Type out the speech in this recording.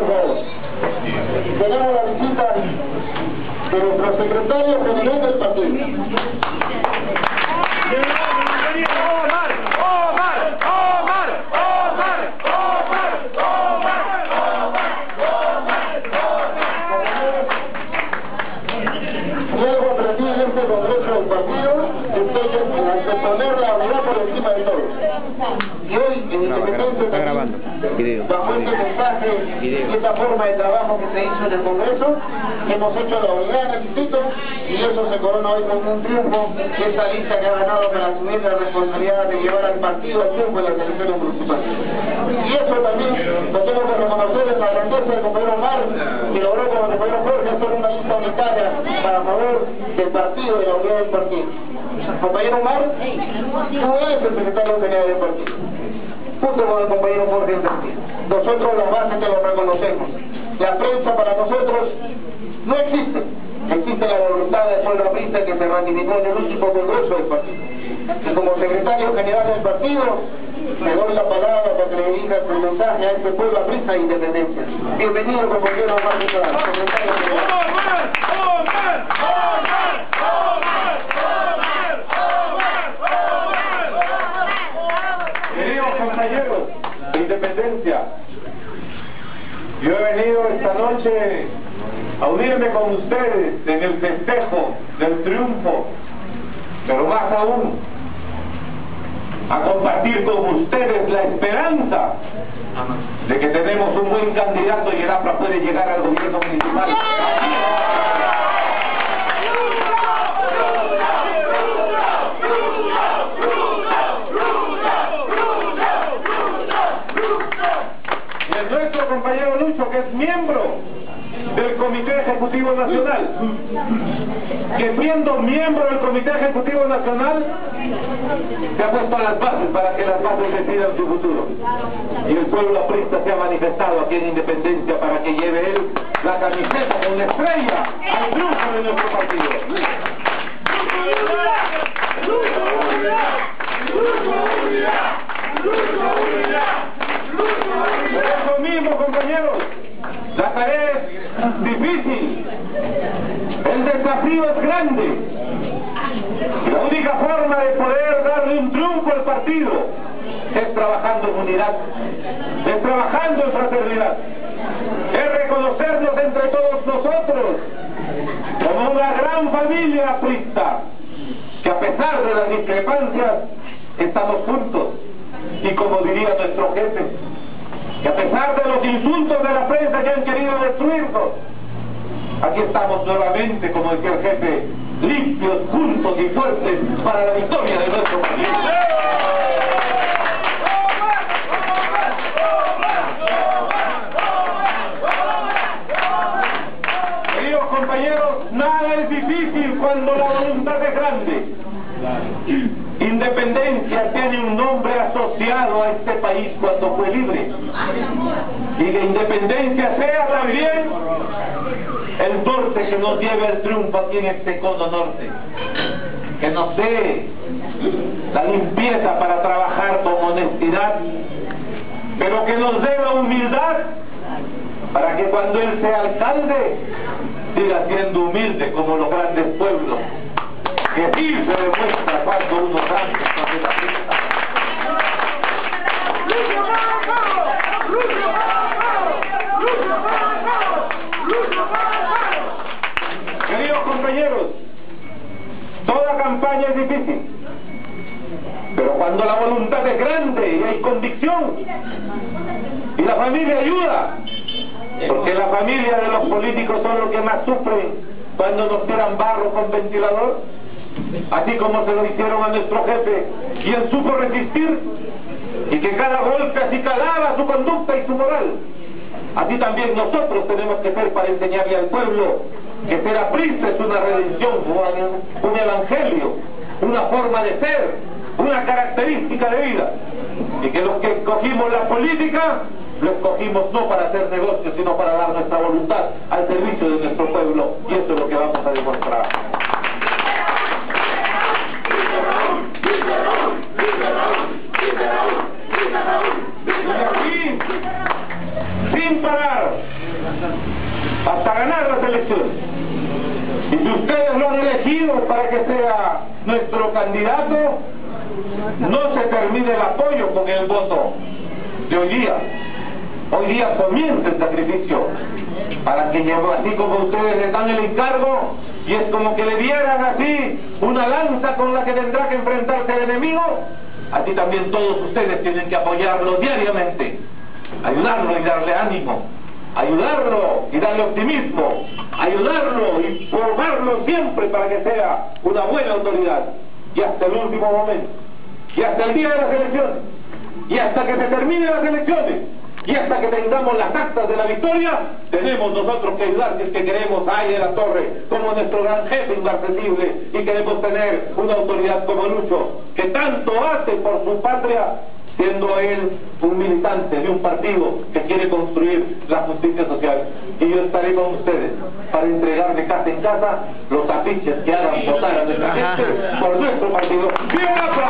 por favor. Tenemos la visita de nuestro secretario general del partido. Si algo aprendí en este congreso del partido es que anteponer la unidad por encima de todo. Y hoy, en Independencia, bajo este mensaje y esta forma de trabajo que se hizo en el Congreso, hemos hecho la unidad en el distrito y eso se corona hoy con un triunfo, que esa lista que ha ganado para asumir la responsabilidad de llevar al partido al triunfo en las elecciones municipales. Y eso también lo tengo que reconocer en la grandeza del compañero Omar, que logró con el compañero Jorge hacer una lista unitaria para favor del partido y la unidad del partido. Compañero Omar, tú eres el secretario general del partido, junto con el compañero Jorge Enrique. Nosotros los bases te lo reconocemos. La prensa para nosotros no existe. Existe la voluntad del pueblo aprista que se ratificó en el último congreso del partido. Y como secretario general del partido, le doy la palabra para que le dirija el mensaje a este pueblo aprista de Independencia. Bienvenido, compañero Omar Nicolás, secretario general. Queridos compañeros de Independencia, yo he venido esta noche a unirme con ustedes en el festejo del triunfo, pero más aún, a compartir con ustedes la esperanza de que tenemos un buen candidato y el APRA puede llegar al gobierno municipal. Y es nuestro compañero Lucho, que es miembro del Comité Ejecutivo Nacional, que siendo miembro del Comité Ejecutivo Nacional se ha puesto a las bases para que las bases decidan su futuro. Y el pueblo aprista se ha manifestado aquí en Independencia para que lleve él la camiseta con la estrella al triunfo de nuestro partido. Por eso mismo, compañeros, la tarea es difícil, el desafío es grande, y la única forma de poder darle un triunfo al partido es trabajando en unidad, es trabajando en fraternidad, es reconocernos entre todos nosotros como una gran familia aprista, que a pesar de las discrepancias estamos juntos, y como diría nuestro jefe, que a pesar de los insultos de la prensa que han querido destruirnos, aquí estamos nuevamente, como decía el jefe, limpios, juntos y fuertes para la victoria de nuestro país. Queridos compañeros, nada es difícil cuando la voluntad es grande. Independencia tiene un nombre asociado a este país cuando fue libre, y de Independencia sea también el norte que nos lleve el triunfo aquí en este cono norte, que nos dé la limpieza para trabajar con honestidad, pero que nos dé la humildad para que cuando él sea alcalde siga siendo humilde como los grandes pueblos, que sí se demuestra cuando uno cambia sobre la pista. Queridos compañeros, toda campaña es difícil, pero cuando la voluntad es grande y hay convicción, y la familia ayuda, porque la familia de los políticos son los que más sufren cuando nos tiran barro con ventilador, así como se lo hicieron a nuestro jefe, y él supo resistir, y que cada golpe así calaba su conducta y su moral. Así también nosotros tenemos que ser para enseñarle al pueblo que ser aprista es una redención, un evangelio, una forma de ser, una característica de vida, y que los que escogimos la política lo escogimos no para hacer negocios, sino para dar nuestra voluntad al servicio de nuestro pueblo, y eso es lo que vamos a demostrar. Y aquí, sin parar, nuestro candidato, no se termine el apoyo con el voto de hoy día. Hoy día comienza el sacrificio para que lleve, así como ustedes le dan el encargo y es como que le dieran así una lanza con la que tendrá que enfrentarse al enemigo, así también todos ustedes tienen que apoyarlo diariamente, ayudarlo y darle ánimo, ayudarlo y darle optimismo, ayudarlo y formarlo siempre para que sea una buena autoridad, y hasta el último momento, y hasta el día de las elecciones, y hasta que se terminen las elecciones, y hasta que tengamos las actas de la victoria, tenemos nosotros que ayudar si es que queremos a Aide de la Torre como nuestro gran jefe inmarcesible, y queremos tener una autoridad como Lucho, que tanto hace por su patria, siendo él un militante de un partido que quiere construir la justicia social. Y yo estaré con ustedes para entregar de casa en casa los afiches que hagan votar a nuestra gente por nuestro partido. ¡Viva!